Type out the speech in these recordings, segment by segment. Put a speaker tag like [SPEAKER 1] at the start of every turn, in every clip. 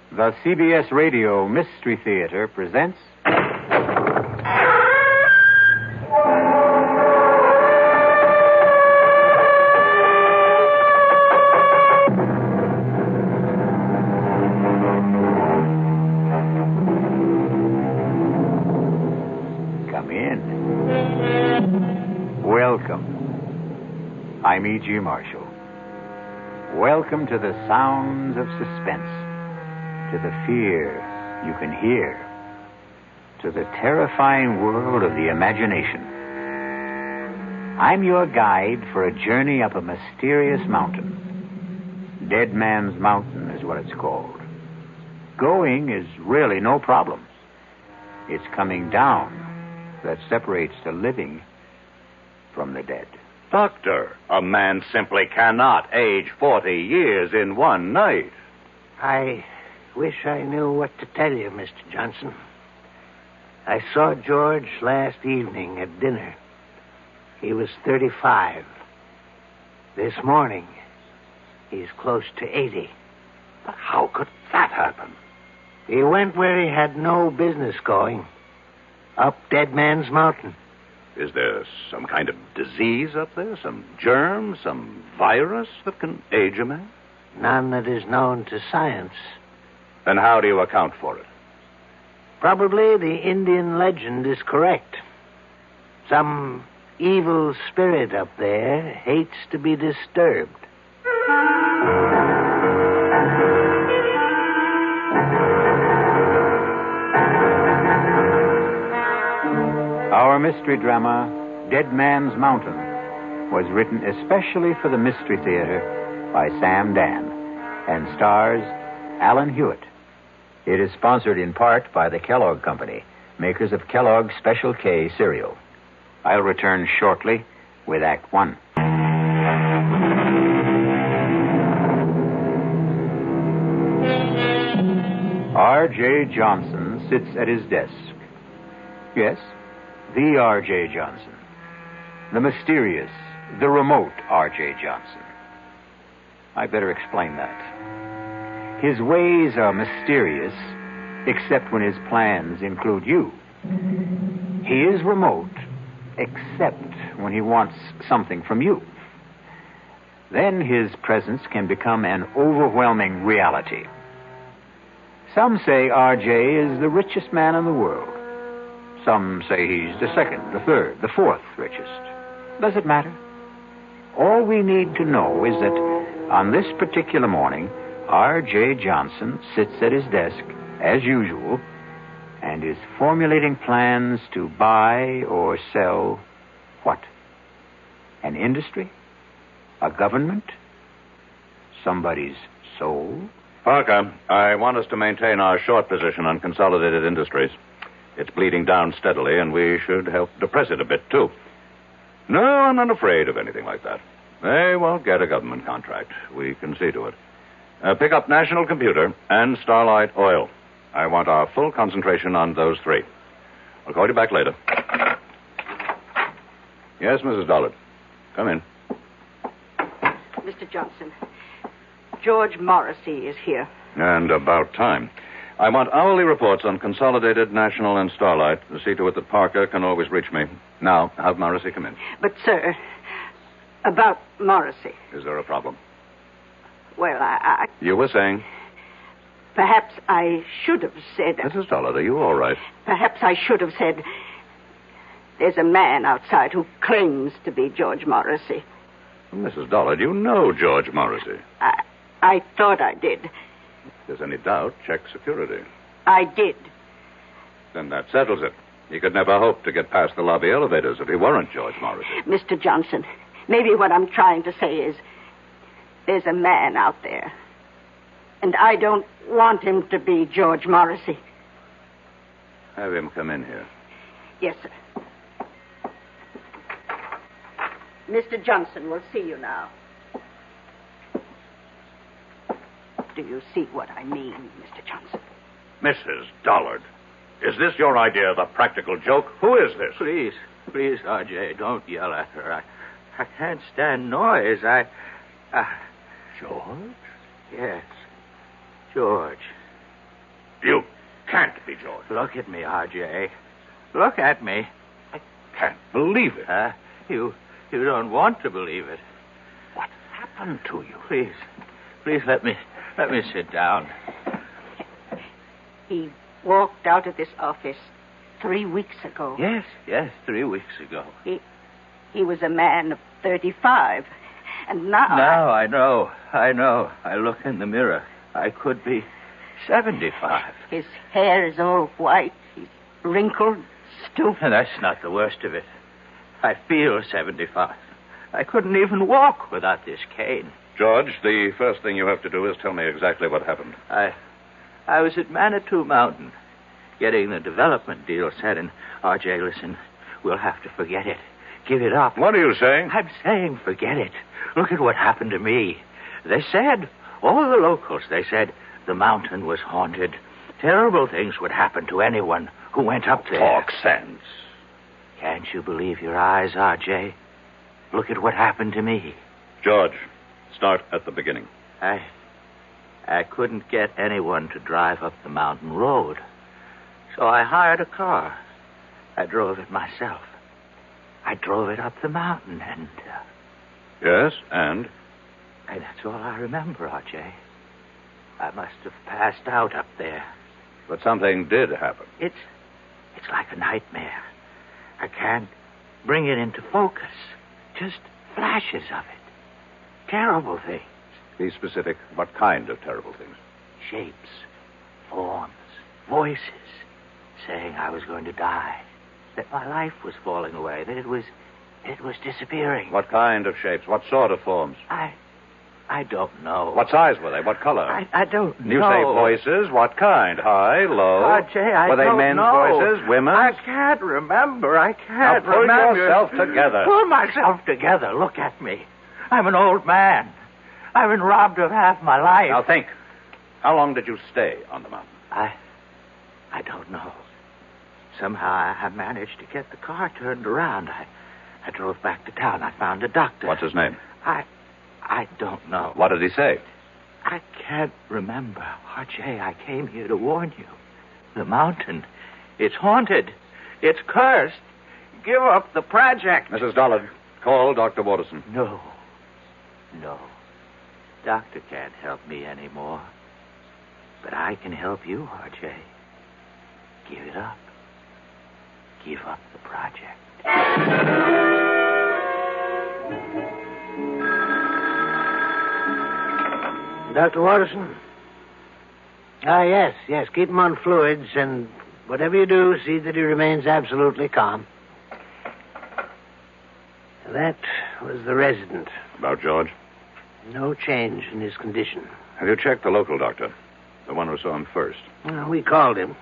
[SPEAKER 1] The CBS Radio Mystery Theater presents... Come in. Welcome. I'm E.G. Marshall. Welcome to the sounds of suspense. To the fear you can hear, to the terrifying world of the imagination. I'm your guide for a journey up a mysterious mountain. Deadman's Mountain is what it's called. Going is really no problem. It's coming down that separates the living from the dead.
[SPEAKER 2] Doctor, a man simply cannot age 40 years in one night.
[SPEAKER 3] I wish I knew what to tell you, Mr. Johnson. I saw George last evening at dinner. He was 35. This morning, he's close to 80.
[SPEAKER 2] But how could that happen?
[SPEAKER 3] He went where he had no business going. Up Deadman's Mountain.
[SPEAKER 2] Is there some kind of disease up there? Some germ? Some virus that can age a man?
[SPEAKER 3] None that is known to science.
[SPEAKER 2] Then how do you account for it?
[SPEAKER 3] Probably the Indian legend is correct. Some evil spirit up there hates to be disturbed.
[SPEAKER 1] Our mystery drama, Deadman's Mountain, was written especially for the Mystery Theater by Sam Dan and stars Alan Hewitt. It is sponsored in part by the Kellogg Company, makers of Kellogg's Special K cereal. I'll return shortly with Act One. R.J. Johnson sits at his desk. Yes, the R.J. Johnson. The mysterious, the remote R.J. Johnson. I better explain that. His ways are mysterious, except when his plans include you. He is remote, except when he wants something from you. Then his presence can become an overwhelming reality. Some say R.J. is the richest man in the world. Some say he's the second, the third, the fourth richest. Does it matter? All we need to know is that on this particular morning, R.J. Johnson sits at his desk, as usual, and is formulating plans to buy or sell what? An industry? A government? Somebody's soul?
[SPEAKER 2] Parker, I want us to maintain our short position on Consolidated Industries. It's bleeding down steadily, and we should help depress it a bit, too. No, I'm not afraid of anything like that. They won't get a government contract. We can see to it. Pick up National Computer and Starlight Oil. I want our full concentration on those three. I'll call you back later. Yes, Mrs. Dollard. Come in.
[SPEAKER 4] Mr. Johnson, George Morrissey is here.
[SPEAKER 2] And about time. I want hourly reports on Consolidated, National, and Starlight to see to it that Parker can always reach me. Now, have Morrissey come in.
[SPEAKER 4] But, sir, about Morrissey.
[SPEAKER 2] Is there a problem?
[SPEAKER 4] Well, I...
[SPEAKER 2] You were saying?
[SPEAKER 4] Perhaps I should have said...
[SPEAKER 2] Mrs. Dollard, are you all right?
[SPEAKER 4] Perhaps I should have said... There's a man outside who claims to be George Morrissey.
[SPEAKER 2] Mrs. Dollard, you know George Morrissey.
[SPEAKER 4] I thought I did.
[SPEAKER 2] If there's any doubt, check security.
[SPEAKER 4] I did.
[SPEAKER 2] Then that settles it. He could never hope to get past the lobby elevators if he weren't George Morrissey.
[SPEAKER 4] Mr. Johnson, maybe what I'm trying to say is... There's a man out there. And I don't want him to be George Morrissey.
[SPEAKER 2] Have him come in here.
[SPEAKER 4] Yes, sir. Mr. Johnson will see you now. Do you see what I mean, Mr. Johnson?
[SPEAKER 2] Mrs. Dollard, is this your idea of a practical joke? Who is this?
[SPEAKER 3] Please, R.J., don't yell at her. I can't stand noise.
[SPEAKER 2] George?
[SPEAKER 3] Yes, George.
[SPEAKER 2] can't be George.
[SPEAKER 5] Look at me, R.J. Look at me.
[SPEAKER 2] I can't believe it.
[SPEAKER 5] You don't want to believe it.
[SPEAKER 2] What happened to you?
[SPEAKER 5] Please let me sit down.
[SPEAKER 4] He walked out of this office 3 weeks ago.
[SPEAKER 5] Yes, 3 weeks ago.
[SPEAKER 4] He was a man of 35. And now...
[SPEAKER 5] Now I know. I look in the mirror. I could be 75.
[SPEAKER 4] His hair is all white. He's wrinkled, stooped.
[SPEAKER 5] And that's not the worst of it. I feel 75. I couldn't even walk without this cane.
[SPEAKER 2] George, the first thing you have to do is tell me exactly what happened.
[SPEAKER 5] I was at Manitou Mountain, getting the development deal set, and R.J., listen, we'll have to forget it. Give it up.
[SPEAKER 2] What are you saying?
[SPEAKER 5] I'm saying forget it. Look at what happened to me. They said, all the locals, they said, the mountain was haunted. Terrible things would happen to anyone who went up there.
[SPEAKER 2] Talk sense.
[SPEAKER 5] Can't you believe your eyes, R.J.? Look at what happened to me.
[SPEAKER 2] George, start at the beginning.
[SPEAKER 5] I couldn't get anyone to drive up the mountain road. So I hired a car. I drove it myself. I drove it up the mountain and...
[SPEAKER 2] Yes, and?
[SPEAKER 5] And that's all I remember, R.J. I must have passed out up there.
[SPEAKER 2] But something did happen.
[SPEAKER 5] It's like a nightmare. I can't bring it into focus. Just flashes of it. Terrible things.
[SPEAKER 2] Be specific. What kind of terrible things?
[SPEAKER 5] Shapes, forms, voices, saying I was going to die, that my life was falling away, that it was disappearing.
[SPEAKER 2] What kind of shapes? What sort of forms?
[SPEAKER 5] I don't know.
[SPEAKER 2] What size were they? What color?
[SPEAKER 5] I don't know.
[SPEAKER 2] You say voices. What kind? High, low?
[SPEAKER 5] R.J., I
[SPEAKER 2] were they
[SPEAKER 5] don't
[SPEAKER 2] men's
[SPEAKER 5] know.
[SPEAKER 2] voices? Women's?
[SPEAKER 5] I can't remember.
[SPEAKER 2] Now pull yourself together.
[SPEAKER 5] Pull myself together. Look at me. I'm an old man. I've been robbed of half my life.
[SPEAKER 2] Now think. How long did you stay on the mountain?
[SPEAKER 5] I don't know. Somehow I managed to get the car turned around. I drove back to town. I found a doctor.
[SPEAKER 2] What's his name?
[SPEAKER 5] I don't know.
[SPEAKER 2] What did he say?
[SPEAKER 5] I can't remember. R.J., I came here to warn you. The mountain, it's haunted. It's cursed. Give up the project.
[SPEAKER 2] Mrs. Dollard, call Dr. Waterson.
[SPEAKER 5] No. Doctor can't help me anymore. But I can help you, R.J. Give it up. Give up the project.
[SPEAKER 3] Dr. Waterson? Yes. Keep him on fluids, and whatever you do, see that he remains absolutely calm. That was the resident.
[SPEAKER 2] About George?
[SPEAKER 3] No change in his condition.
[SPEAKER 2] Have you checked the local doctor? The one who saw him first?
[SPEAKER 3] Well, we called him.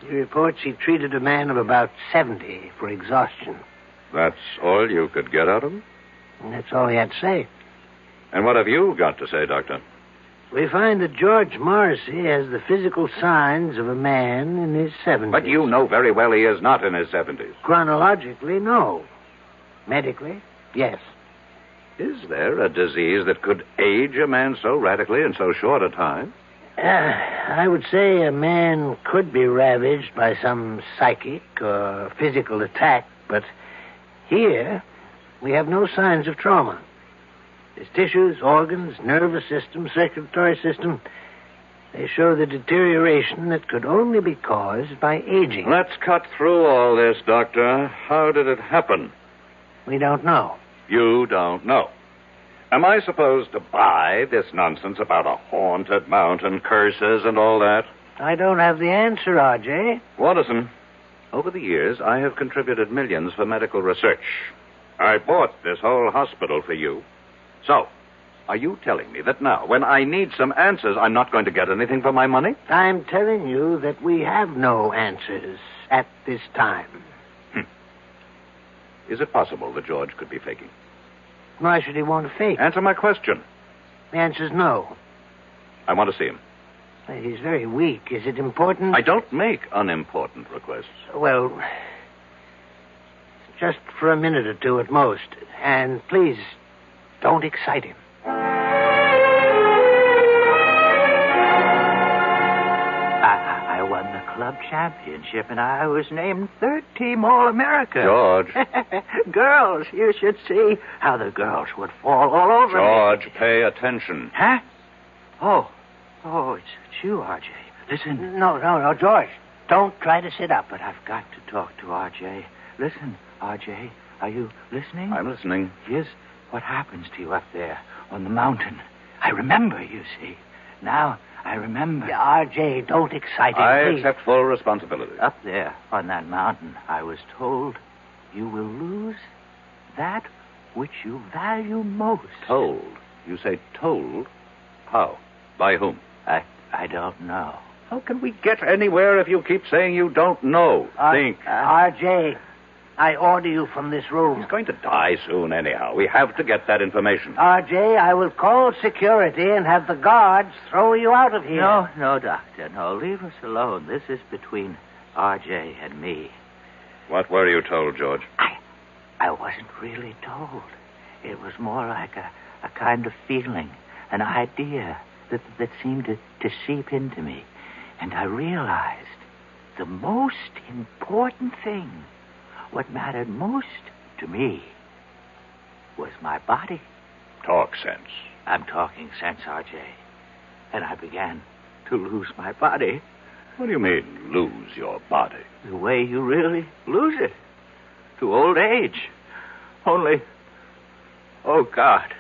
[SPEAKER 3] He reports he treated a man of about 70 for exhaustion.
[SPEAKER 2] That's all you could get out of him?
[SPEAKER 3] And that's all he had to say.
[SPEAKER 2] And what have you got to say, Doctor?
[SPEAKER 3] We find that George Morrissey has the physical signs of a man in his 70s.
[SPEAKER 2] But you know very well he is not in his 70s.
[SPEAKER 3] Chronologically, no. Medically, yes.
[SPEAKER 2] Is there a disease that could age a man so radically in so short a time?
[SPEAKER 3] I would say a man could be ravaged by some psychic or physical attack, but here we have no signs of trauma. His tissues, organs, nervous system, circulatory system, they show the deterioration that could only be caused by aging.
[SPEAKER 2] Let's cut through all this, Doctor. How did it happen?
[SPEAKER 3] We don't know.
[SPEAKER 2] You don't know. Am I supposed to buy this nonsense about a haunted mountain, curses, and all that?
[SPEAKER 3] I don't have the answer, R.J.
[SPEAKER 2] Watterson, over the years, I have contributed millions for medical research. I bought this whole hospital for you. So, are you telling me that now, when I need some answers, I'm not going to get anything for my money?
[SPEAKER 3] I'm telling you that we have no answers at this time.
[SPEAKER 2] Is it possible that George could be faking?
[SPEAKER 3] Why should he want to fake?
[SPEAKER 2] Answer my question.
[SPEAKER 3] The answer's no.
[SPEAKER 2] I want to see him.
[SPEAKER 3] He's very weak. Is it important?
[SPEAKER 2] I don't make unimportant requests.
[SPEAKER 3] Well, just for a minute or two at most. And please, don't excite him.
[SPEAKER 5] I won the club championship, and I was named third team All-America.
[SPEAKER 2] George.
[SPEAKER 5] Girls, you should see how the girls would fall all over me.
[SPEAKER 2] George, pay attention.
[SPEAKER 5] Huh? Oh, it's you, R.J. Listen.
[SPEAKER 3] No, George. Don't try to sit up.
[SPEAKER 5] But I've got to talk to R.J. Listen, R.J., are you listening?
[SPEAKER 2] I'm listening.
[SPEAKER 5] Here's what happens to you up there on the mountain. I remember, you see. Now I remember.
[SPEAKER 3] R.J., don't excite him,
[SPEAKER 2] I
[SPEAKER 3] please.
[SPEAKER 2] accept full responsibility.
[SPEAKER 5] Up there on that mountain, I was told you will lose that which you value most.
[SPEAKER 2] Told? You say told? How? By whom?
[SPEAKER 5] I don't know.
[SPEAKER 2] How can we get anywhere if you keep saying you don't know? Think.
[SPEAKER 3] R.J., I order you from this room.
[SPEAKER 2] He's going to die soon anyhow. We have to get that information.
[SPEAKER 3] R.J., I will call security and have the guards throw you out of here.
[SPEAKER 5] No, Doctor. No, leave us alone. This is between R.J. and me.
[SPEAKER 2] What were you told, George?
[SPEAKER 5] I wasn't really told. It was more like a kind of feeling, an idea that seemed to seep into me. And I realized the most important thing, what mattered most to me, was my body.
[SPEAKER 2] Talk sense.
[SPEAKER 5] I'm talking sense, R.J. And I began to lose my body.
[SPEAKER 2] What do you mean, lose your body?
[SPEAKER 5] The way you really lose it. To old age. Only, oh, God.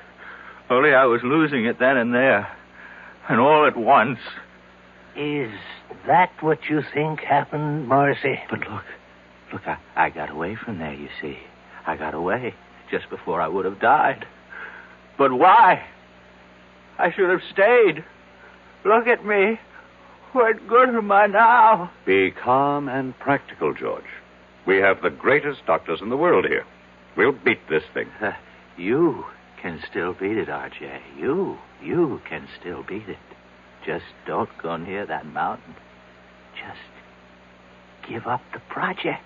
[SPEAKER 5] Only I was losing it then and there. And all at once.
[SPEAKER 3] Is that what you think happened, Morrissey?
[SPEAKER 5] But look, I got away from there, you see. I got away just before I would have died. But why? I should have stayed. Look at me. What good am I now?
[SPEAKER 2] Be calm and practical, George. We have the greatest doctors in the world here. We'll beat this thing.
[SPEAKER 5] You can still beat it, R.J. You can still beat it. Just don't go near that mountain. Just give up the project.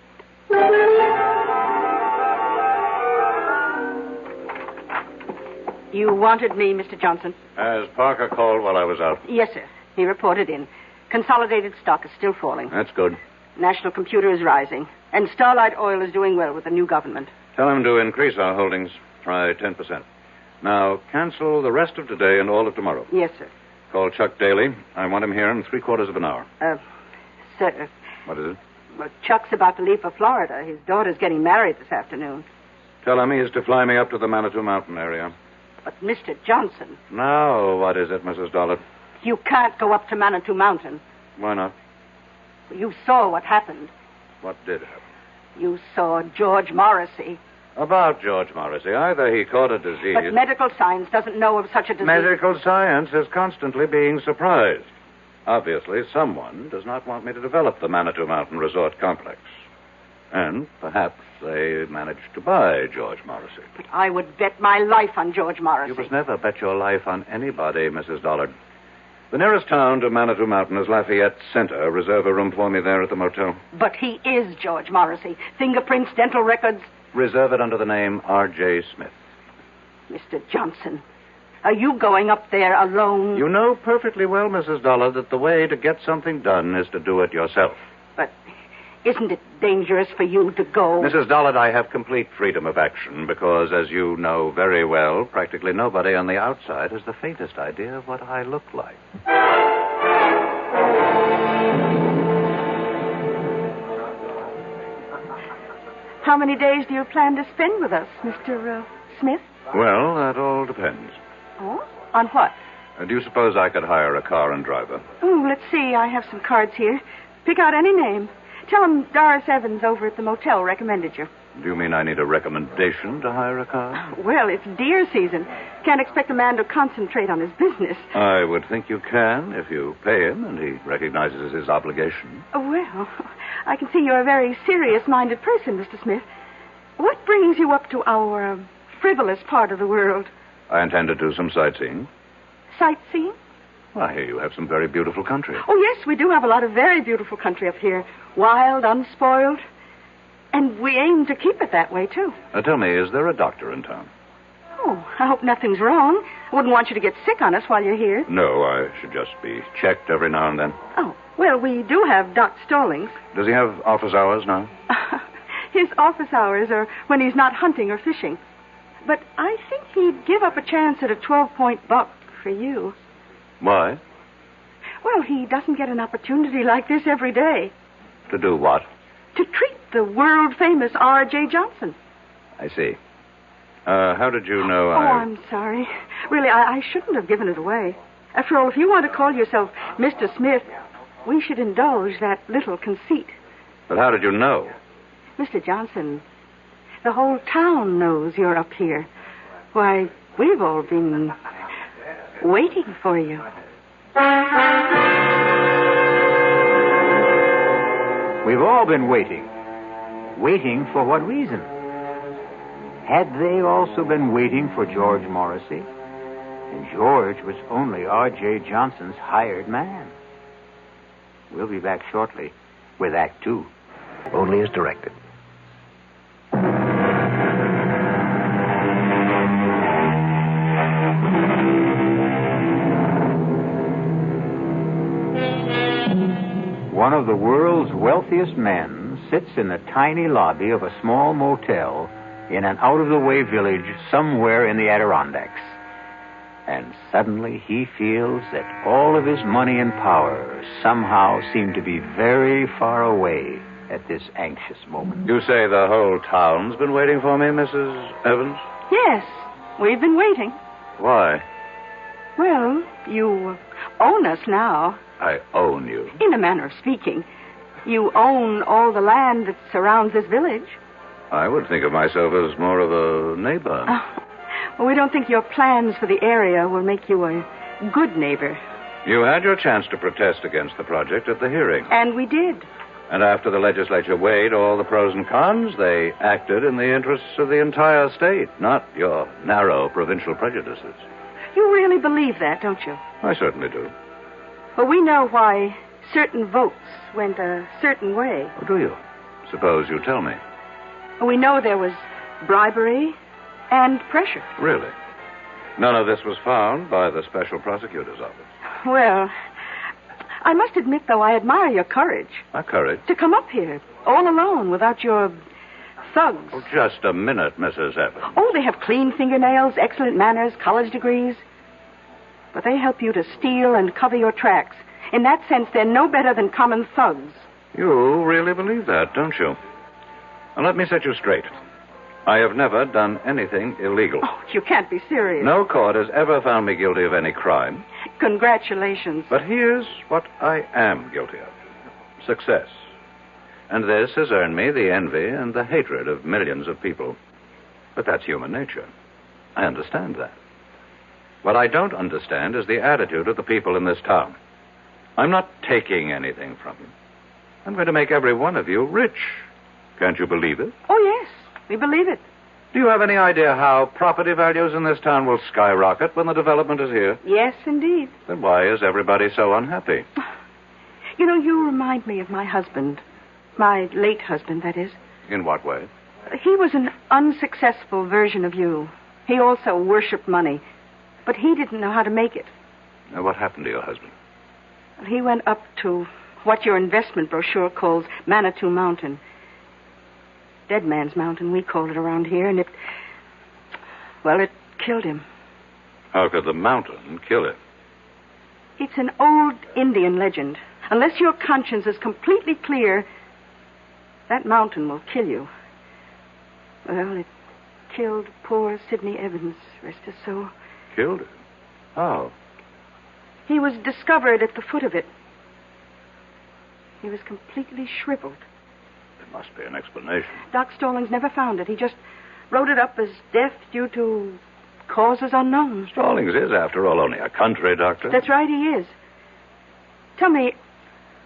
[SPEAKER 4] You wanted me, Mr. Johnson?
[SPEAKER 2] Has Parker called while I was out?
[SPEAKER 4] Yes, sir. He reported in. Consolidated stock is still falling.
[SPEAKER 2] That's good.
[SPEAKER 4] National computer is rising. And Starlight Oil is doing well with the new government.
[SPEAKER 2] Tell him to increase our holdings. Try 10%. Now, cancel the rest of today and all of tomorrow.
[SPEAKER 4] Yes, sir.
[SPEAKER 2] Call Chuck Daly. I want him here in 3/4 of an hour.
[SPEAKER 4] Sir.
[SPEAKER 2] What is it?
[SPEAKER 4] Well, Chuck's about to leave for Florida. His daughter's getting married this afternoon.
[SPEAKER 2] Tell him he is to fly me up to the Manitou Mountain area.
[SPEAKER 4] But, Mr. Johnson...
[SPEAKER 2] Now, what is it, Mrs. Dollard?
[SPEAKER 4] You can't go up to Manitou Mountain.
[SPEAKER 2] Why not?
[SPEAKER 4] You saw what happened.
[SPEAKER 2] What did happen?
[SPEAKER 4] You saw George Morrissey.
[SPEAKER 2] About George Morrissey. Either he caught a disease...
[SPEAKER 4] But medical science doesn't know of such a disease.
[SPEAKER 2] Medical science is constantly being surprised. Obviously, someone does not want me to develop the Manitou Mountain Resort Complex. And perhaps they managed to buy George Morrissey.
[SPEAKER 4] But I would bet my life on George Morrissey.
[SPEAKER 2] You must never bet your life on anybody, Mrs. Dollard. The nearest town to Manitou Mountain is Lafayette Center. Reserve a room for me there at the motel.
[SPEAKER 4] But he is George Morrissey. Fingerprints, dental records.
[SPEAKER 2] Reserve it under the name R.J. Smith.
[SPEAKER 4] Mr. Johnson, are you going up there alone?
[SPEAKER 2] You know perfectly well, Mrs. Dollard, that the way to get something done is to do it yourself.
[SPEAKER 4] But isn't it dangerous for you to go?
[SPEAKER 2] Mrs. Dollard, I have complete freedom of action because, as you know very well, practically nobody on the outside has the faintest idea of what I look like.
[SPEAKER 4] How many days do you plan to spend with us, Mr. Smith?
[SPEAKER 2] Well, that all depends.
[SPEAKER 4] Oh? On what?
[SPEAKER 2] Do you suppose I could hire a car and driver?
[SPEAKER 4] Oh, let's see. I have some cards here. Pick out any name. Tell him Doris Evans over at the motel recommended you.
[SPEAKER 2] Do you mean I need a recommendation to hire a car?
[SPEAKER 4] Well, it's deer season. Can't expect a man to concentrate on his business.
[SPEAKER 2] I would think you can if you pay him and he recognizes his obligation.
[SPEAKER 4] Well, I can see you're a very serious-minded person, Mr. Smith. What brings you up to our frivolous part of the world?
[SPEAKER 2] I intend to do some sightseeing.
[SPEAKER 4] Sightseeing?
[SPEAKER 2] Well, I hear you have some very beautiful country.
[SPEAKER 4] Oh, yes, we do have a lot of very beautiful country up here. Wild, unspoiled. And we aim to keep it that way, too.
[SPEAKER 2] Tell me, is there a doctor in town?
[SPEAKER 4] Oh, I hope nothing's wrong. I wouldn't want you to get sick on us while you're here.
[SPEAKER 2] No, I should just be checked every now and then.
[SPEAKER 4] Oh, well, we do have Doc Stallings.
[SPEAKER 2] Does he have office hours now?
[SPEAKER 4] His office hours are when he's not hunting or fishing. But I think he'd give up a chance at a 12-point buck for you.
[SPEAKER 2] Why?
[SPEAKER 4] Well, he doesn't get an opportunity like this every day.
[SPEAKER 2] To do what?
[SPEAKER 4] To treat the world-famous R.J. Johnson.
[SPEAKER 2] I see. How did you know
[SPEAKER 4] I'm sorry. Really, I shouldn't have given it away. After all, if you want to call yourself Mr. Smith, we should indulge that little conceit.
[SPEAKER 2] But how did you know?
[SPEAKER 4] Mr. Johnson, the whole town knows you're up here. Why, we've all been waiting for you.
[SPEAKER 1] We've all been waiting. Waiting for what reason? Had they also been waiting for George Morrissey? And George was only R.J. Johnson's hired man. We'll be back shortly with Act 2.
[SPEAKER 3] Only as directed.
[SPEAKER 1] One of the world's wealthiest men sits in the tiny lobby of a small motel in an out-of-the-way village somewhere in the Adirondacks. And suddenly he feels that all of his money and power somehow seem to be very far away at this anxious moment.
[SPEAKER 2] You say the whole town's been waiting for me, Mrs. Evans?
[SPEAKER 4] Yes, we've been waiting.
[SPEAKER 2] Why?
[SPEAKER 4] Well, you own us now.
[SPEAKER 2] I own you.
[SPEAKER 4] In a manner of speaking. You own all the land that surrounds this village.
[SPEAKER 2] I would think of myself as more of a neighbor.
[SPEAKER 4] Well, we don't think your plans for the area will make you a good neighbor.
[SPEAKER 2] You had your chance to protest against the project at the hearing.
[SPEAKER 4] And we did.
[SPEAKER 2] And after the legislature weighed all the pros and cons, they acted in the interests of the entire state, not your narrow provincial prejudices.
[SPEAKER 4] You really believe that, don't you?
[SPEAKER 2] I certainly do.
[SPEAKER 4] Well, we know why certain votes went a certain way.
[SPEAKER 2] Oh, do you? Suppose you tell me.
[SPEAKER 4] We know there was bribery and pressure.
[SPEAKER 2] Really? None of this was found by the special prosecutor's office.
[SPEAKER 4] Well, I must admit, though, I admire your courage.
[SPEAKER 2] My courage?
[SPEAKER 4] To come up here, all alone, without your thugs.
[SPEAKER 2] Oh, just a minute, Mrs. Evans.
[SPEAKER 4] Oh, they have clean fingernails, excellent manners, college degrees. But they help you to steal and cover your tracks. In that sense, they're no better than common thugs.
[SPEAKER 2] You really believe that, don't you? Now, let me set you straight. I have never done anything illegal.
[SPEAKER 4] Oh, you can't be serious.
[SPEAKER 2] No court has ever found me guilty of any crime.
[SPEAKER 4] Congratulations.
[SPEAKER 2] But here's what I am guilty of. Success. And this has earned me the envy and the hatred of millions of people. But that's human nature. I understand that. What I don't understand is the attitude of the people in this town. I'm not taking anything from you. I'm going to make every one of you rich. Can't you believe it?
[SPEAKER 4] Oh, yes. We believe it.
[SPEAKER 2] Do you have any idea how property values in this town will skyrocket when the development is here?
[SPEAKER 4] Yes, indeed.
[SPEAKER 2] Then why is everybody so unhappy?
[SPEAKER 4] You know, you remind me of my husband. My late husband, that is.
[SPEAKER 2] In what way?
[SPEAKER 4] He was an unsuccessful version of you. He also worshipped money. But he didn't know how to make it.
[SPEAKER 2] Now, what happened to your husband?
[SPEAKER 4] He went up to what your investment brochure calls Manitou Mountain. Deadmans Mountain, we call it around here, and it killed him.
[SPEAKER 2] How could the mountain kill him?
[SPEAKER 4] It's an old Indian legend. Unless your conscience is completely clear, that mountain will kill you. Well, it killed poor Sidney Evans, rest his soul.
[SPEAKER 2] Killed him? How?
[SPEAKER 4] He was discovered at the foot of it. He was completely shriveled.
[SPEAKER 2] There must be an explanation.
[SPEAKER 4] Doc Stallings never found it. He just wrote it up as death due to causes unknown.
[SPEAKER 2] Stallings is, after all, only a country doctor.
[SPEAKER 4] That's right, he is. Tell me,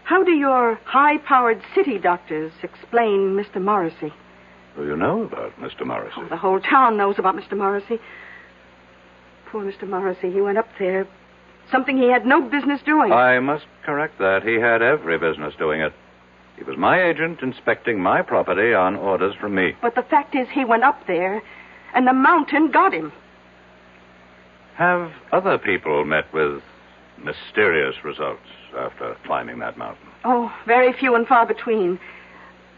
[SPEAKER 4] how do your high-powered city doctors explain Mr. Morrissey?
[SPEAKER 2] Well, you know about Mr. Morrissey.
[SPEAKER 4] Oh, the whole town knows about Mr. Morrissey. Poor Mr. Morrissey, he went up there. Something he had no business doing.
[SPEAKER 2] I must correct that. He had every business doing it. He was my agent inspecting my property on orders from me.
[SPEAKER 4] But the fact is he went up there, and the mountain got him.
[SPEAKER 2] Have other people met with mysterious results after climbing that mountain?
[SPEAKER 4] Oh, very few and far between.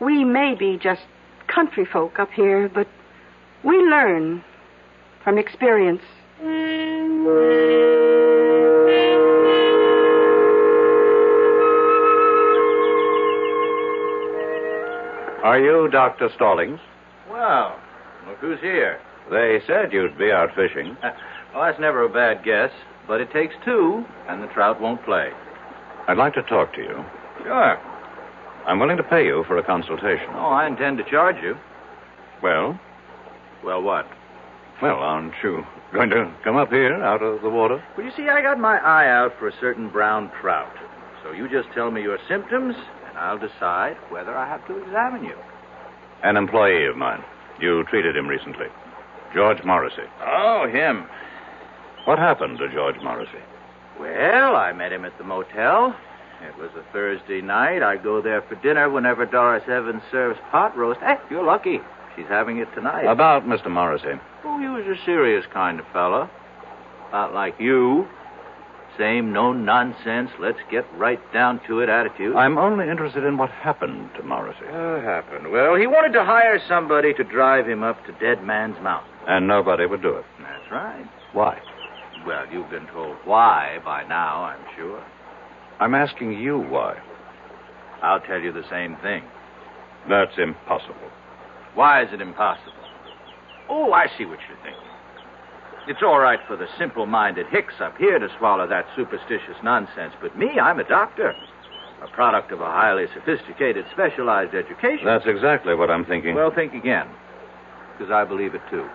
[SPEAKER 4] We may be just country folk up here, but we learn from experience.
[SPEAKER 2] Are you Dr. Stallings?
[SPEAKER 6] Well, look who's here.
[SPEAKER 2] They said you'd be out fishing.
[SPEAKER 6] Well, that's never a bad guess, but it takes two, and the trout won't play.
[SPEAKER 2] I'd like to talk to you.
[SPEAKER 6] Sure.
[SPEAKER 2] I'm willing to pay you for a consultation.
[SPEAKER 6] Oh, I intend to charge you.
[SPEAKER 2] Well?
[SPEAKER 6] Well, what?
[SPEAKER 2] Well, aren't you going to come up here out of the water?
[SPEAKER 6] Well, you see, I got my eye out for a certain brown trout. So you just tell me your symptoms, and I'll decide whether I have to examine you.
[SPEAKER 2] An employee of mine. You treated him recently. George Morrissey.
[SPEAKER 6] Oh, him.
[SPEAKER 2] What happened to George Morrissey?
[SPEAKER 6] Well, I met him at the motel. It was a Thursday night. I go there for dinner whenever Doris Evans serves pot roast. Hey, you're lucky. She's having it tonight.
[SPEAKER 2] About Mr. Morrissey.
[SPEAKER 6] Oh, he was a serious kind of fellow. Not like you. Same no-nonsense, let's get right down to it attitude.
[SPEAKER 2] I'm only interested in what happened to Morrissey.
[SPEAKER 6] What happened? Well, he wanted to hire somebody to drive him up to Deadmans Mountain.
[SPEAKER 2] And nobody would do it.
[SPEAKER 6] That's right.
[SPEAKER 2] Why?
[SPEAKER 6] Well, you've been told why by now, I'm sure.
[SPEAKER 2] I'm asking you why.
[SPEAKER 6] I'll tell you the same thing.
[SPEAKER 2] That's impossible.
[SPEAKER 6] Why is it impossible? Oh, I see what you're thinking. It's all right for the simple-minded hicks up here to swallow that superstitious nonsense, but me, I'm a doctor. A product of a highly sophisticated, specialized education.
[SPEAKER 2] That's exactly what I'm thinking.
[SPEAKER 6] Well, think again, because I believe it, too.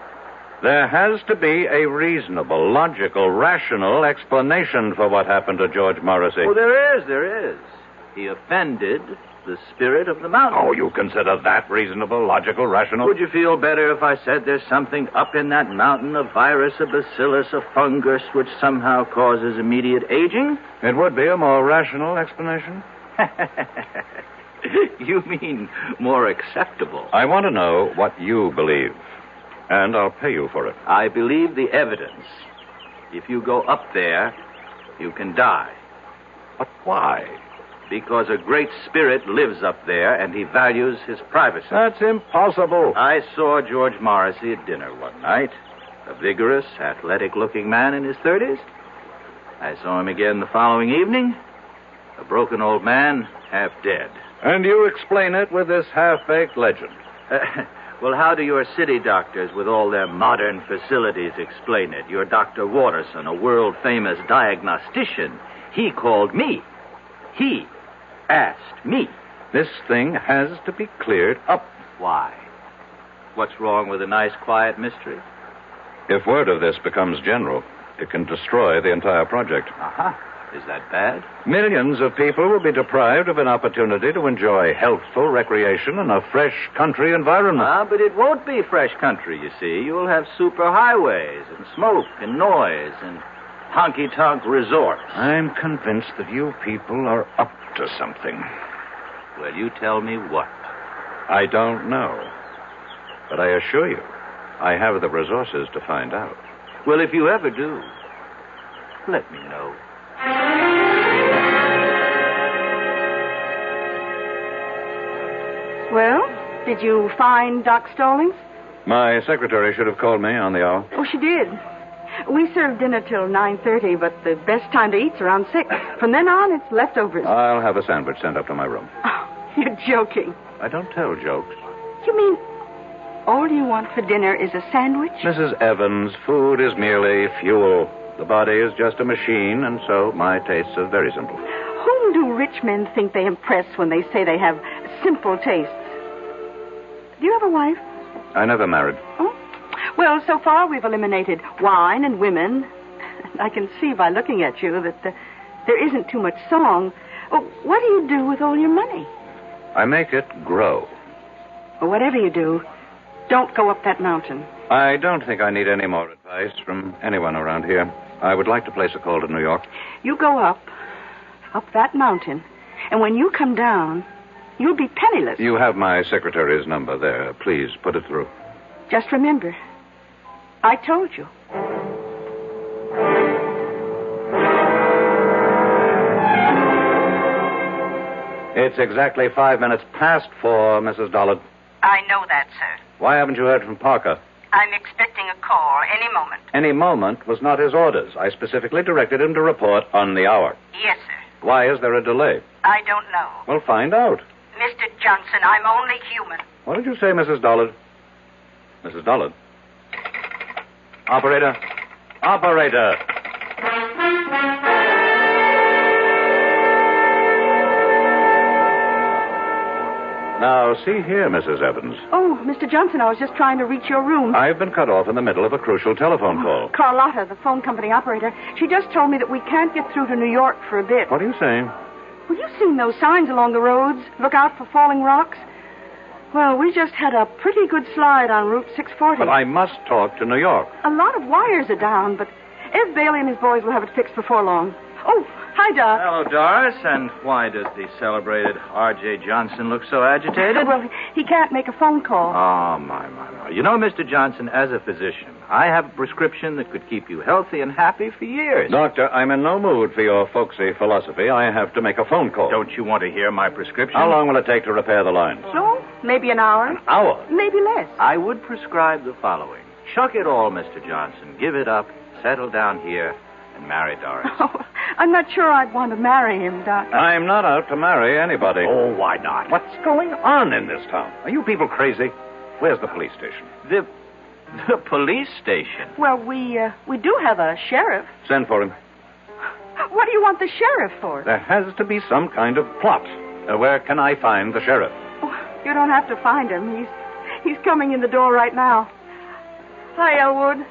[SPEAKER 2] There has to be a reasonable, logical, rational explanation for what happened to George Morrissey.
[SPEAKER 6] Oh, there is. He offended the spirit of the mountain.
[SPEAKER 2] Oh, you consider that reasonable, logical, rational?
[SPEAKER 6] Would you feel better if I said there's something up in that mountain, a virus, a bacillus, a fungus, which somehow causes immediate aging?
[SPEAKER 2] It would be a more rational explanation.
[SPEAKER 6] You mean more acceptable?
[SPEAKER 2] I want to know what you believe, and I'll pay you for it.
[SPEAKER 6] I believe the evidence. If you go up there, you can die.
[SPEAKER 2] But why?
[SPEAKER 6] Because a great spirit lives up there, and he values his privacy.
[SPEAKER 2] That's impossible.
[SPEAKER 6] I saw George Morrissey at dinner one night. A vigorous, athletic-looking man in his 30s. I saw him again the following evening. A broken old man, half dead.
[SPEAKER 2] And you explain it with this half-baked legend.
[SPEAKER 6] Well, how do your city doctors, with all their modern facilities, explain it? Your Dr. Watterson, a world-famous diagnostician, he called me. He asked me.
[SPEAKER 2] This thing has to be cleared up.
[SPEAKER 6] Why? What's wrong with a nice, quiet mystery?
[SPEAKER 2] If word of this becomes general, it can destroy the entire project.
[SPEAKER 6] Uh-huh. Is that bad?
[SPEAKER 2] Millions of people will be deprived of an opportunity to enjoy healthful recreation in a fresh country environment.
[SPEAKER 6] But it won't be fresh country, you see. You'll have superhighways and smoke and noise and honky-tonk resorts.
[SPEAKER 2] I'm convinced that you people are up to something.
[SPEAKER 6] Well, you tell me what.
[SPEAKER 2] I don't know. But I assure you, I have the resources to find out.
[SPEAKER 6] Well, if you ever do, let me know.
[SPEAKER 4] Well, did you find Doc Stallings?
[SPEAKER 2] My secretary should have called me on the hour.
[SPEAKER 4] Oh, she did. We serve dinner till 9:30, but the best time to eat's around 6. From then on, it's leftovers.
[SPEAKER 2] I'll have a sandwich sent up to my room.
[SPEAKER 4] Oh, you're joking.
[SPEAKER 2] I don't tell jokes.
[SPEAKER 4] You mean all you want for dinner is a sandwich?
[SPEAKER 2] Mrs. Evans, food is merely fuel. The body is just a machine, and so my tastes are very simple.
[SPEAKER 4] Whom do rich men think they impress when they say they have simple tastes? Do you have a wife?
[SPEAKER 2] I never married.
[SPEAKER 4] Oh? Well, so far we've eliminated wine and women. I can see by looking at you that there isn't too much song. Oh, what do you do with all your money?
[SPEAKER 2] I make it grow.
[SPEAKER 4] Well, whatever you do, don't go up that mountain.
[SPEAKER 2] I don't think I need any more advice from anyone around here. I would like to place a call to New York.
[SPEAKER 4] You go up that mountain, and when you come down, you'll be penniless.
[SPEAKER 2] You have my secretary's number there. Please put it through.
[SPEAKER 4] Just remember, I told you.
[SPEAKER 2] It's exactly 5 minutes past 4, Mrs. Dollard.
[SPEAKER 7] I know that, sir.
[SPEAKER 2] Why haven't you heard from Parker?
[SPEAKER 7] I'm expecting a call any moment.
[SPEAKER 2] Any moment was not his orders. I specifically directed him to report on the hour.
[SPEAKER 7] Yes, sir.
[SPEAKER 2] Why is there a delay?
[SPEAKER 7] I don't know.
[SPEAKER 2] Well, find out.
[SPEAKER 7] Mr. Johnson, I'm only human.
[SPEAKER 2] What did you say, Mrs. Dollard? Mrs. Dollard? Operator? Operator! Now, see here, Mrs. Evans.
[SPEAKER 4] Oh, Mr. Johnson, I was just trying to reach your room.
[SPEAKER 2] I've been cut off in the middle of a crucial telephone call.
[SPEAKER 4] Carlotta, the phone company operator, she just told me that we can't get through to New York for a bit.
[SPEAKER 2] What are you saying?
[SPEAKER 4] Well, you've seen those signs along the roads. Look out for falling rocks. Well, we just had a pretty good slide on Route 640.
[SPEAKER 2] But I must talk to New York.
[SPEAKER 4] A lot of wires are down, but Ed Bailey and his boys will have it fixed before long. Oh, hi, Doc.
[SPEAKER 6] Hello, Doris. And why does the celebrated R.J. Johnson look so agitated?
[SPEAKER 4] Well, he can't make a phone call.
[SPEAKER 6] Oh, my. You know, Mr. Johnson, as a physician, I have a prescription that could keep you healthy and happy for years.
[SPEAKER 2] Doctor, I'm in no mood for your folksy philosophy. I have to make a phone call.
[SPEAKER 6] Don't you want to hear my prescription?
[SPEAKER 2] How long will it take to repair the lines?
[SPEAKER 4] So, maybe an hour.
[SPEAKER 2] An hour?
[SPEAKER 4] Maybe less.
[SPEAKER 6] I would prescribe the following. Chuck it all, Mr. Johnson. Give it up, settle down here, and marry Doris.
[SPEAKER 4] Oh, I'm not sure I'd want to marry him, Doc.
[SPEAKER 2] I'm not out to marry anybody.
[SPEAKER 6] Oh, why not?
[SPEAKER 2] What's going on in this town? Are you people crazy? Where's the police station?
[SPEAKER 6] The police station?
[SPEAKER 4] Well, we do have a sheriff.
[SPEAKER 2] Send for him.
[SPEAKER 4] What do you want the sheriff for?
[SPEAKER 2] There has to be some kind of plot. Where can I find the sheriff?
[SPEAKER 4] Oh, you don't have to find him. He's coming in the door right now. Hi, Elwood.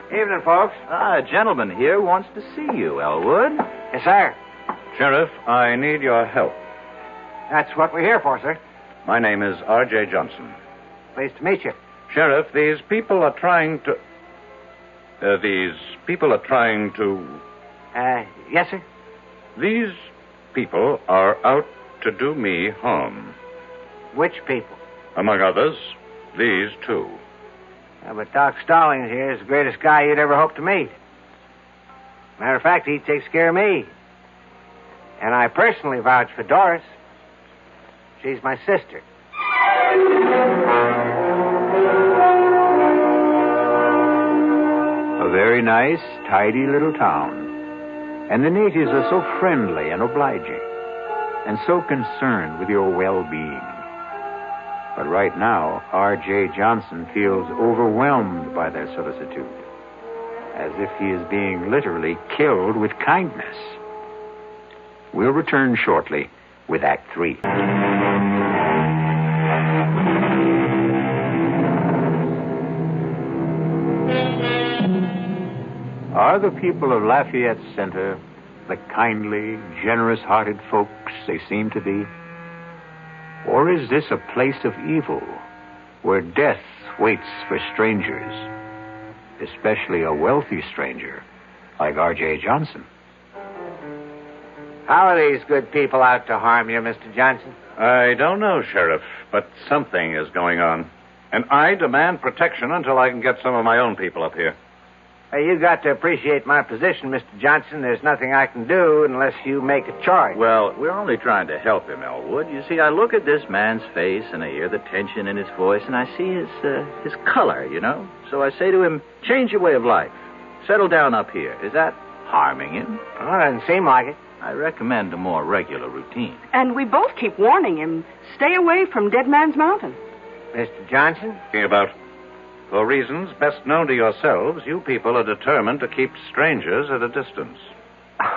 [SPEAKER 3] Evening, folks.
[SPEAKER 6] A gentleman here wants to see you, Elwood.
[SPEAKER 3] Yes, sir.
[SPEAKER 2] Sheriff, I need your help.
[SPEAKER 3] That's what we're here for, sir.
[SPEAKER 2] My name is R.J. Johnson.
[SPEAKER 3] Pleased to meet you.
[SPEAKER 2] Sheriff, these people are trying to...
[SPEAKER 3] Yes, sir?
[SPEAKER 2] These people are out to do me harm.
[SPEAKER 3] Which people?
[SPEAKER 2] Among others, these two.
[SPEAKER 3] But Doc Stallings here is the greatest guy you'd ever hope to meet. Matter of fact, he takes care of me. And I personally vouch for Doris. She's my sister.
[SPEAKER 1] A very nice, tidy little town. And the natives are so friendly and obliging, and so concerned with your well-being. But right now, R.J. Johnson feels overwhelmed by their solicitude, as if he is being literally killed with kindness. We'll return shortly with Act 3. Are the people of Lafayette Center the kindly, generous-hearted folks they seem to be? Or is this a place of evil where death waits for strangers, especially a wealthy stranger like R.J. Johnson?
[SPEAKER 3] How are these good people out to harm you, Mr. Johnson?
[SPEAKER 2] I don't know, Sheriff, but something is going on. And I demand protection until I can get some of my own people up here.
[SPEAKER 3] You've got to appreciate my position, Mr. Johnson. There's nothing I can do unless you make a charge.
[SPEAKER 6] Well, we're only trying to help him, Elwood. You see, I look at this man's face and I hear the tension in his voice and I see his color, you know. So I say to him, change your way of life. Settle down up here. Is that harming him?
[SPEAKER 3] Well, it doesn't seem like it.
[SPEAKER 6] I recommend a more regular routine.
[SPEAKER 4] And we both keep warning him, stay away from Deadman's Mountain.
[SPEAKER 3] Mr. Johnson?
[SPEAKER 2] Thinking about... For reasons best known to yourselves, you people are determined to keep strangers at a distance.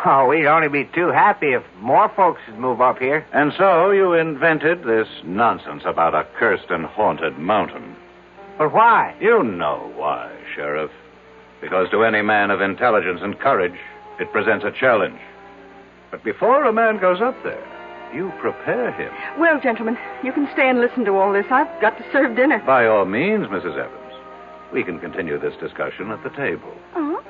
[SPEAKER 3] Oh, we'd only be too happy if more folks would move up here.
[SPEAKER 2] And so you invented this nonsense about a cursed and haunted mountain.
[SPEAKER 3] But why?
[SPEAKER 2] You know why, Sheriff. Because to any man of intelligence and courage, it presents a challenge. But before a man goes up there, you prepare him.
[SPEAKER 4] Well, gentlemen, you can stay and listen to all this. I've got to serve dinner.
[SPEAKER 2] By all means, Mrs. Evans. We can continue this discussion at the table.
[SPEAKER 4] Oh?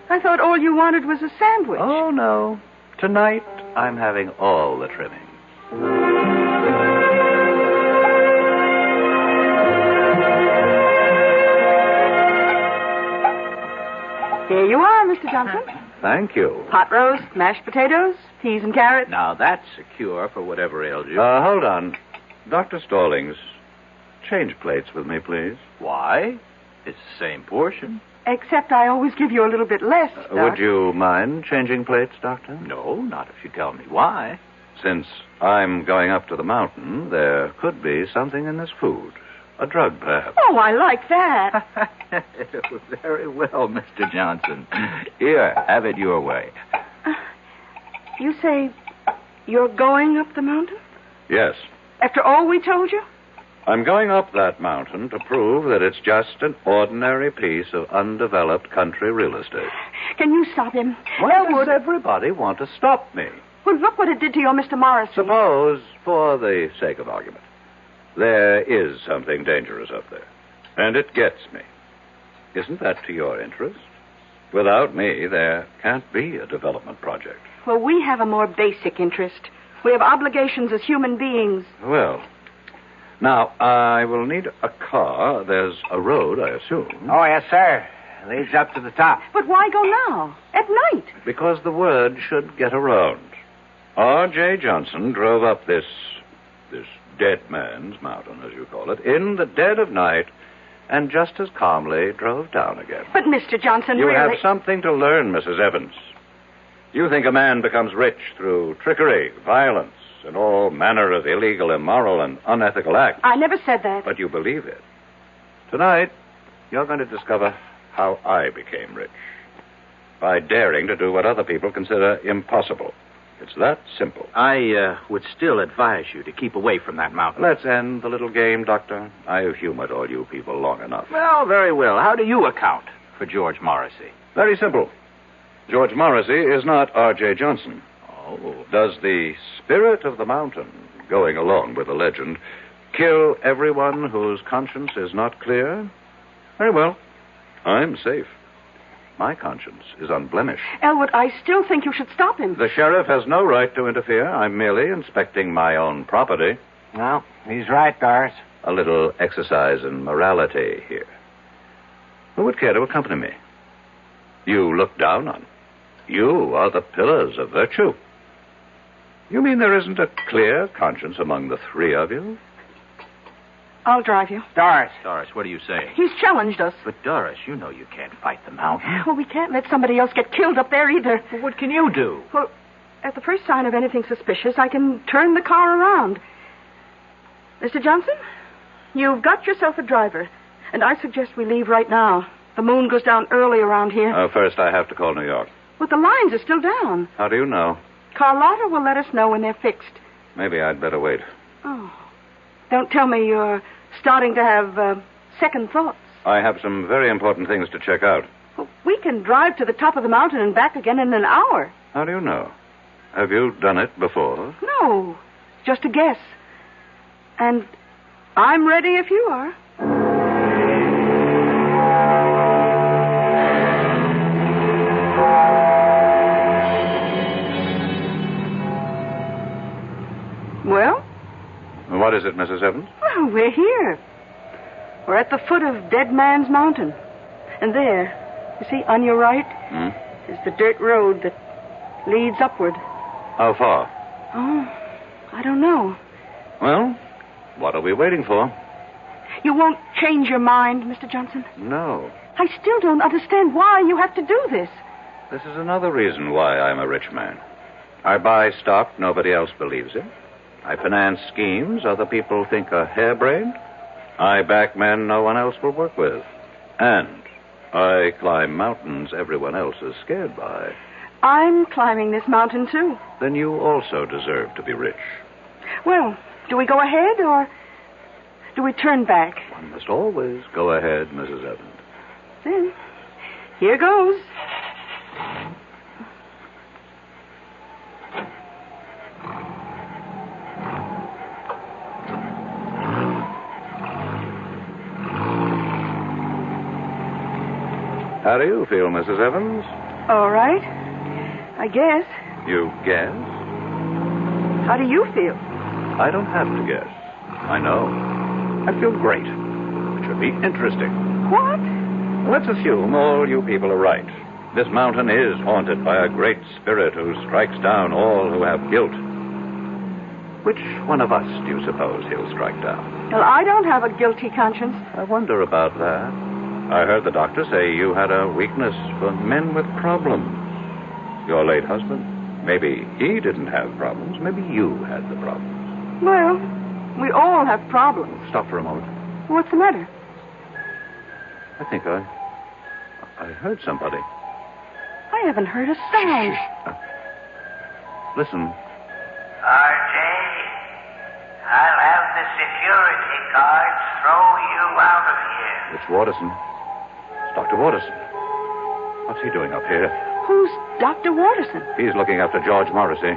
[SPEAKER 4] I thought all you wanted was a sandwich.
[SPEAKER 2] Oh, no. Tonight, I'm having all the trimming.
[SPEAKER 4] Here you are, Mr. Johnson.
[SPEAKER 2] Thank you.
[SPEAKER 4] Pot roast, mashed potatoes, peas and carrots.
[SPEAKER 6] Now, that's a cure for whatever ails you.
[SPEAKER 2] Hold on. Dr. Stallings, change plates with me, please.
[SPEAKER 6] Why? It's the same portion.
[SPEAKER 4] Except I always give you a little bit less, Doc.
[SPEAKER 2] Would you mind changing plates, Doctor?
[SPEAKER 6] No, not if you tell me why.
[SPEAKER 2] Since I'm going up to the mountain, there could be something in this food. A drug, perhaps.
[SPEAKER 4] Oh, I like that.
[SPEAKER 6] Very well, Mr. Johnson. Here, have it your way.
[SPEAKER 4] You say you're going up the mountain?
[SPEAKER 2] Yes.
[SPEAKER 4] After all we told you?
[SPEAKER 2] I'm going up that mountain to prove that it's just an ordinary piece of undeveloped country real estate.
[SPEAKER 4] Can you stop him?
[SPEAKER 2] Why
[SPEAKER 4] Elwood.
[SPEAKER 2] does everybody want to stop me?
[SPEAKER 4] Well, look what it did to your Mr. Morrison.
[SPEAKER 2] Suppose, for the sake of argument, there is something dangerous up there, and it gets me. Isn't that to your interest? Without me, there can't be a development project.
[SPEAKER 4] Well, we have a more basic interest. We have obligations as human beings.
[SPEAKER 2] Well, now, I will need a car. There's a road, I assume.
[SPEAKER 3] Oh, yes, sir. Leads up to the top.
[SPEAKER 4] But why go now? At night?
[SPEAKER 2] Because the word should get around. R.J. Johnson drove up this Deadmans mountain, as you call it, in the dead of night, and just as calmly drove down again.
[SPEAKER 4] But, Mr. Johnson,
[SPEAKER 2] You
[SPEAKER 4] really...
[SPEAKER 2] have something to learn, Mrs. Evans. You think a man becomes rich through trickery, violence, and all manner of illegal, immoral, and unethical acts.
[SPEAKER 4] I never said that.
[SPEAKER 2] But you believe it. Tonight, you're going to discover how I became rich. By daring to do what other people consider impossible. It's that simple.
[SPEAKER 6] I would still advise you to keep away from that mountain.
[SPEAKER 2] Let's end the little game, Doctor. I have humored all you people long enough.
[SPEAKER 6] Well, very well. How do you account for George Morrissey?
[SPEAKER 2] Very simple. George Morrissey is not R.J. Johnson.
[SPEAKER 6] Oh.
[SPEAKER 2] Does the spirit of the mountain, going along with the legend, kill everyone whose conscience is not clear? Very well. I'm safe. My conscience is unblemished.
[SPEAKER 4] Elwood, I still think you should stop him.
[SPEAKER 2] The sheriff has no right to interfere. I'm merely inspecting my own property.
[SPEAKER 3] No, he's right, Doris.
[SPEAKER 2] A little exercise in morality here. Who would care to accompany me? You look down on. You are the pillars of virtue. You mean there isn't a clear conscience among the three of you?
[SPEAKER 4] I'll drive you.
[SPEAKER 3] Doris.
[SPEAKER 6] Doris, what are you saying?
[SPEAKER 4] He's challenged us.
[SPEAKER 6] But, Doris, you know you can't fight the mountain.
[SPEAKER 4] Well, we can't let somebody else get killed up there either.
[SPEAKER 6] Well, what can you do?
[SPEAKER 4] Well, at the first sign of anything suspicious, I can turn the car around. Mr. Johnson, you've got yourself a driver, and I suggest we leave right now. The moon goes down early around here.
[SPEAKER 2] First, I have to call New York.
[SPEAKER 4] But the lines are still down.
[SPEAKER 2] How do you know?
[SPEAKER 4] Carlotta will let us know when they're fixed.
[SPEAKER 2] Maybe I'd better wait.
[SPEAKER 4] Oh. Don't tell me you're starting to have second thoughts.
[SPEAKER 2] I have some very important things to check out.
[SPEAKER 4] Well, we can drive to the top of the mountain and back again in an hour.
[SPEAKER 2] How do you know? Have you done it before?
[SPEAKER 4] No, just a guess. And I'm ready if you are. Well?
[SPEAKER 2] What is it, Mrs. Evans?
[SPEAKER 4] Well, we're here. We're at the foot of Deadman's Mountain. And there, you see, on your right, is the dirt road that leads upward.
[SPEAKER 2] How far?
[SPEAKER 4] Oh, I don't know.
[SPEAKER 2] Well, what are we waiting for?
[SPEAKER 4] You won't change your mind, Mr. Johnson?
[SPEAKER 2] No.
[SPEAKER 4] I still don't understand why you have to do this.
[SPEAKER 2] This is another reason why I'm a rich man. I buy stock nobody else believes in. I finance schemes other people think are harebrained. I back men no one else will work with. And I climb mountains everyone else is scared by.
[SPEAKER 4] I'm climbing this mountain, too.
[SPEAKER 2] Then you also deserve to be rich.
[SPEAKER 4] Well, do we go ahead or do we turn back?
[SPEAKER 2] One must always go ahead, Mrs. Evans.
[SPEAKER 4] Then, here goes.
[SPEAKER 2] How do you feel, Mrs. Evans?
[SPEAKER 4] All right. I guess.
[SPEAKER 2] You guess?
[SPEAKER 4] How do you feel?
[SPEAKER 2] I don't have to guess. I know. I feel great. It should be interesting.
[SPEAKER 4] What?
[SPEAKER 2] Let's assume all you people are right. This mountain is haunted by a great spirit who strikes down all who have guilt. Which one of us do you suppose he'll strike down?
[SPEAKER 4] Well, I don't have a guilty conscience.
[SPEAKER 2] I wonder about that. I heard the doctor say you had a weakness for men with problems. Your late husband, maybe he didn't have problems. Maybe you had the problems.
[SPEAKER 4] Well, we all have problems.
[SPEAKER 2] Stop for a moment.
[SPEAKER 4] What's the matter?
[SPEAKER 2] I think I heard somebody.
[SPEAKER 4] I haven't heard a sound.
[SPEAKER 2] Listen.
[SPEAKER 5] RJ, I'll have the security guards throw you out of here.
[SPEAKER 2] It's Waterson. It's Dr. Waterson. What's he doing up here?
[SPEAKER 4] Who's Dr. Waterson?
[SPEAKER 2] He's looking after George Morrissey.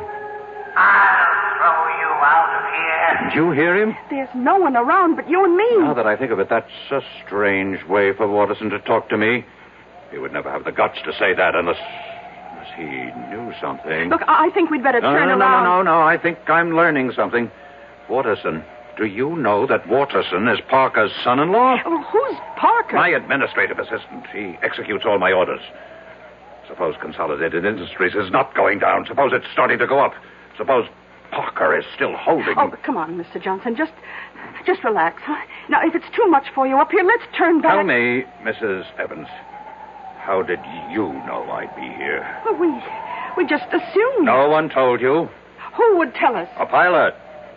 [SPEAKER 5] I'll throw you out of here.
[SPEAKER 2] Didn't you hear him?
[SPEAKER 4] There's no one around but you and me.
[SPEAKER 2] Now that I think of it, that's a strange way for Waterson to talk to me. He would never have the guts to say that unless he knew something.
[SPEAKER 4] Look, I think we'd better turn around.
[SPEAKER 2] No. I think I'm learning something. Waterson, do you know that Waterson is Parker's son-in-law?
[SPEAKER 4] Oh, who's Parker?
[SPEAKER 2] My administrative assistant. He executes all my orders. Suppose Consolidated Industries is not going down. Suppose it's starting to go up. Suppose Parker is still holding.
[SPEAKER 4] Oh, come on, Mr. Johnson. Just relax. Huh? Now, if it's too much for you up here, let's turn back.
[SPEAKER 2] Tell me, Mrs. Evans, how did you know I'd be here?
[SPEAKER 4] Well, we just assumed.
[SPEAKER 2] No one told you.
[SPEAKER 4] Who would tell us?
[SPEAKER 2] A pilot.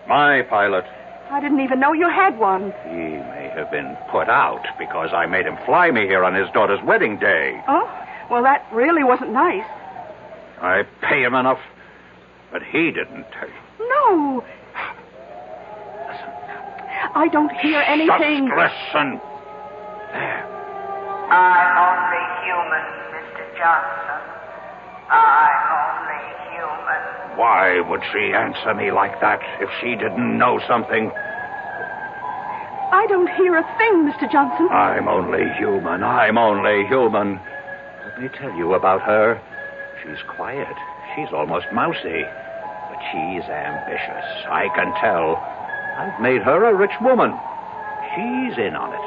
[SPEAKER 2] My pilot.
[SPEAKER 4] I didn't even know you had one.
[SPEAKER 2] He may have been put out because I made him fly me here on his daughter's wedding day.
[SPEAKER 4] Oh? Well, that really wasn't nice.
[SPEAKER 2] I pay him enough, but he didn't tell you.
[SPEAKER 4] No.
[SPEAKER 2] Listen.
[SPEAKER 4] I don't hear anything.
[SPEAKER 2] Just listen. There.
[SPEAKER 5] I'm only human, Mr. Johnson. I'm only human.
[SPEAKER 2] Why would she answer me like that if she didn't know something?
[SPEAKER 4] I don't hear a thing, Mr. Johnson.
[SPEAKER 2] I'm only human. Let me tell you about her. She's quiet. She's almost mousy. But she's ambitious. I can tell. I've made her a rich woman. She's in on it.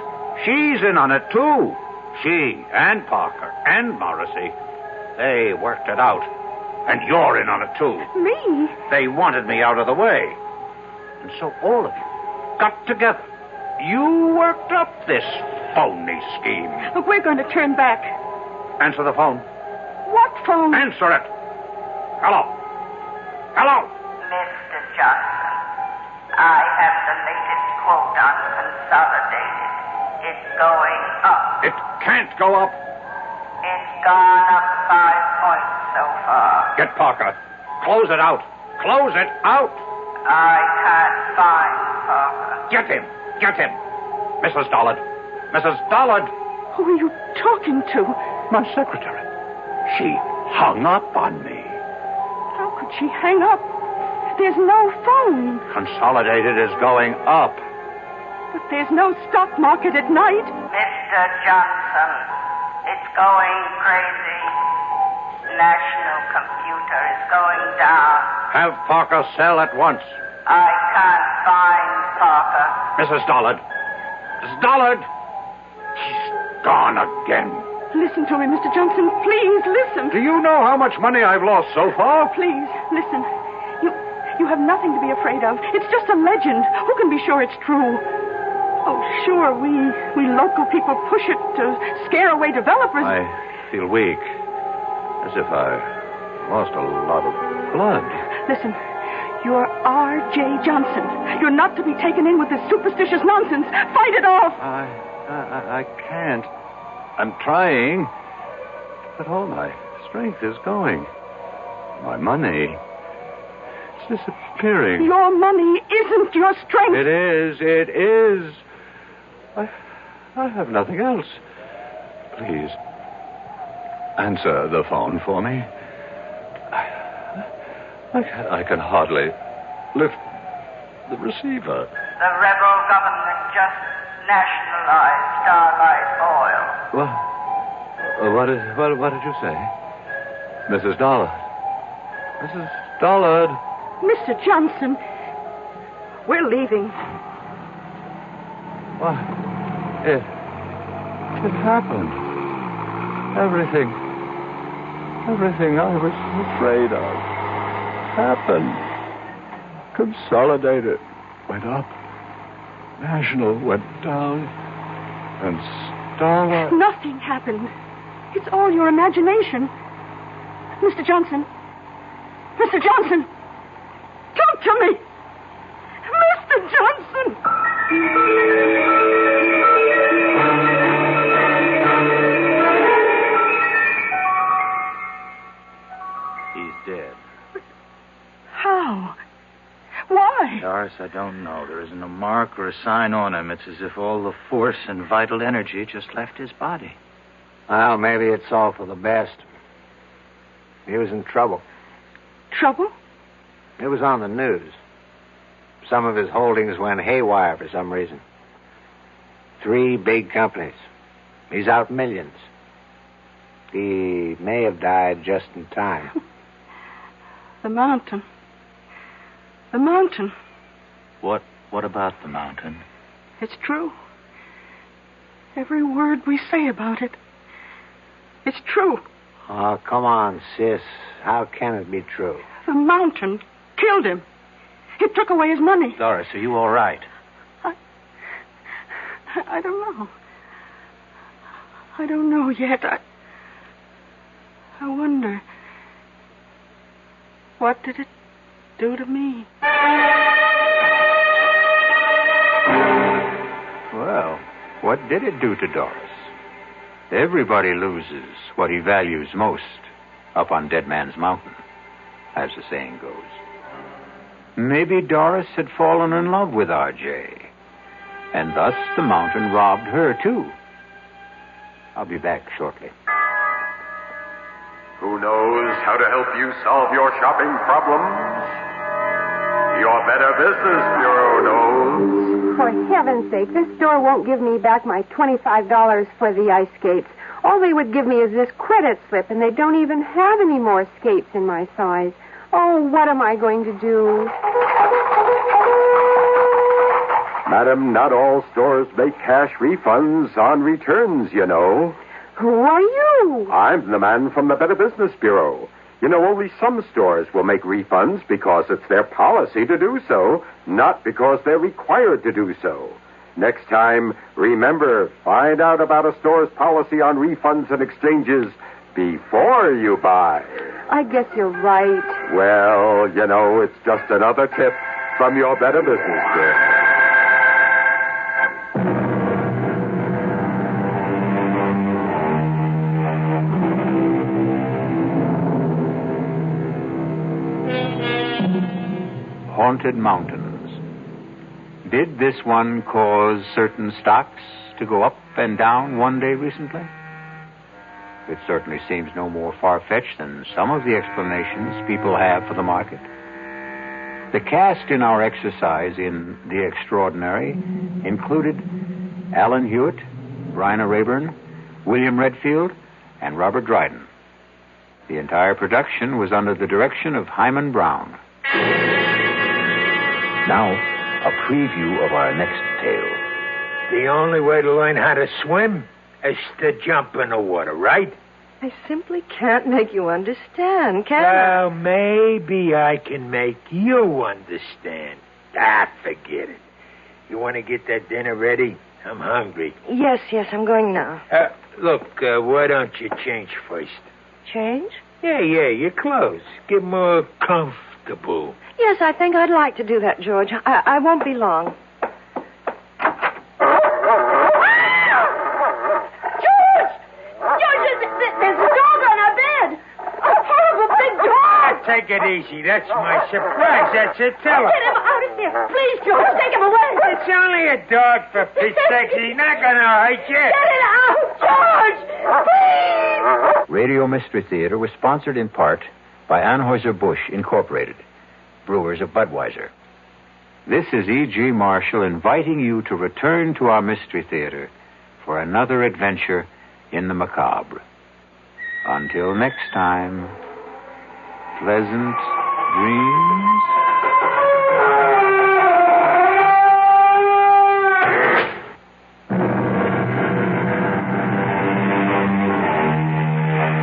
[SPEAKER 2] She's in on it, too. She and Parker and Morrissey. They worked it out. And you're in on it, too.
[SPEAKER 4] Me?
[SPEAKER 2] They wanted me out of the way. And so all of you got together. You worked up this phony scheme.
[SPEAKER 4] Look, we're going to turn back.
[SPEAKER 2] Answer the phone.
[SPEAKER 4] What phone?
[SPEAKER 2] Answer it. Hello. Hello.
[SPEAKER 5] Mr. Johnson, I have the latest quote on Consolidated. It's going up.
[SPEAKER 2] It can't go up.
[SPEAKER 5] It's gone up 5 points so far.
[SPEAKER 2] Get Parker. Close it out. Close it out.
[SPEAKER 5] I can't find Parker.
[SPEAKER 2] Get him. Get him. Mrs. Dollard. Mrs. Dollard.
[SPEAKER 4] Who are you talking to?
[SPEAKER 2] My secretary. She hung up on me.
[SPEAKER 4] How could she hang up? There's no phone.
[SPEAKER 2] Consolidated is going up.
[SPEAKER 4] But there's no stock market at night.
[SPEAKER 5] Mr. Johnson, it's going crazy. National computer is going down.
[SPEAKER 2] Have Parker sell at once.
[SPEAKER 5] I can't find Parker.
[SPEAKER 2] Mrs. Dollard. Mrs. Dollard. She's gone again.
[SPEAKER 4] Listen to me, Mr. Johnson. Please, listen.
[SPEAKER 2] Do you know how much money I've lost so far?
[SPEAKER 4] Please, listen. You have nothing to be afraid of. It's just a legend. Who can be sure it's true? Oh, sure, we local people push it to scare away developers.
[SPEAKER 2] I feel weak. As if I lost a lot of blood.
[SPEAKER 4] Listen, you're R.J. Johnson. You're not to be taken in with this superstitious nonsense. Fight it off.
[SPEAKER 2] I can't. I'm trying. But all my strength is going. My money. It's disappearing.
[SPEAKER 4] Your money isn't your strength.
[SPEAKER 2] It is. I have nothing else. Please, answer the phone for me. I can hardly lift the receiver.
[SPEAKER 5] The rebel government just nationalized Starlight Oil.
[SPEAKER 2] What did you say? Mrs. Dollard. Mrs. Dollard.
[SPEAKER 4] Mr. Johnson, we're leaving.
[SPEAKER 2] What? It happened. Everything
[SPEAKER 8] Everything I was afraid of happened. Consolidated went up. National went down. And Starlight...
[SPEAKER 4] Nothing happened. It's all your imagination. Mr. Johnson. Mr. Johnson. Talk to me. Mr. Johnson.
[SPEAKER 5] He's dead.
[SPEAKER 4] How? Why?
[SPEAKER 5] Doris, I don't know. There isn't a mark or a sign on him. It's as if all the force and vital energy just left his body.
[SPEAKER 3] Well, maybe it's all for the best. He was in trouble.
[SPEAKER 4] Trouble?
[SPEAKER 3] It was on the news. Some of his holdings went haywire for some reason. 3 big companies. He's out millions. He may have died just in time.
[SPEAKER 4] The mountain. The mountain.
[SPEAKER 5] What about the mountain?
[SPEAKER 4] It's true. Every word we say about it. It's true.
[SPEAKER 3] Oh, come on, sis. How can it be true?
[SPEAKER 4] The mountain killed him. It took away his money.
[SPEAKER 5] Doris, are you all right?
[SPEAKER 4] I don't know. I don't know yet. I wonder. What did it do to me?
[SPEAKER 1] Well, what did it do to Doris? Everybody loses what he values most up on Deadman's Mountain, as the saying goes. Maybe Doris had fallen in love with R.J., and thus the mountain robbed her, too. I'll be back shortly.
[SPEAKER 9] Who knows how to help you solve your shopping problems? Your Better Business Bureau knows.
[SPEAKER 10] For heaven's sake, this store won't give me back my $25 for the ice skates. All they would give me is this credit slip, and they don't even have any more skates in my size. Oh, what am I going to do?
[SPEAKER 9] Madam, not all stores make cash refunds on returns, you know.
[SPEAKER 10] Who are you?
[SPEAKER 9] I'm the man from the Better Business Bureau. You know, only some stores will make refunds because it's their policy to do so, not because they're required to do so. Next time, remember, find out about a store's policy on refunds and exchanges before you buy.
[SPEAKER 10] I guess you're right.
[SPEAKER 9] Well, you know, it's just another tip from your Better Business Bureau.
[SPEAKER 1] Haunted mountains. Did this one cause certain stocks to go up and down one day recently? It certainly seems no more far-fetched than some of the explanations people have for the market. The cast in our exercise in The Extraordinary included Alan Hewitt, Bryna Rayburn, William Redfield, and Robert Dryden. The entire production was under the direction of Hyman Brown. Now, a preview of our next tale.
[SPEAKER 11] The only way to learn how to swim is to jump in the water, right?
[SPEAKER 10] I simply can't make you understand, can I?
[SPEAKER 11] Well, maybe I can make you understand. Forget it. You want to get that dinner ready? I'm hungry.
[SPEAKER 10] Yes, I'm going now.
[SPEAKER 11] Look, why don't you change first?
[SPEAKER 10] Change?
[SPEAKER 11] Yeah, your clothes. Get more comfortable.
[SPEAKER 10] Yes, I think I'd like to do that, George. I won't be long. There's a dog on our bed. A horrible big dog.
[SPEAKER 11] Take it easy. That's my surprise. That's it. Tell her.
[SPEAKER 10] Get him out of here. Please, George, take him away.
[SPEAKER 11] It's only a dog, for Pete's sake. He's not going to hurt you.
[SPEAKER 10] Get it out, George. Please.
[SPEAKER 1] Radio Mystery Theater was sponsored in part by Anheuser-Busch Incorporated, brewers of Budweiser. This is E.G. Marshall inviting you to return to our Mystery Theater for another adventure in the macabre. Until next time, pleasant dreams.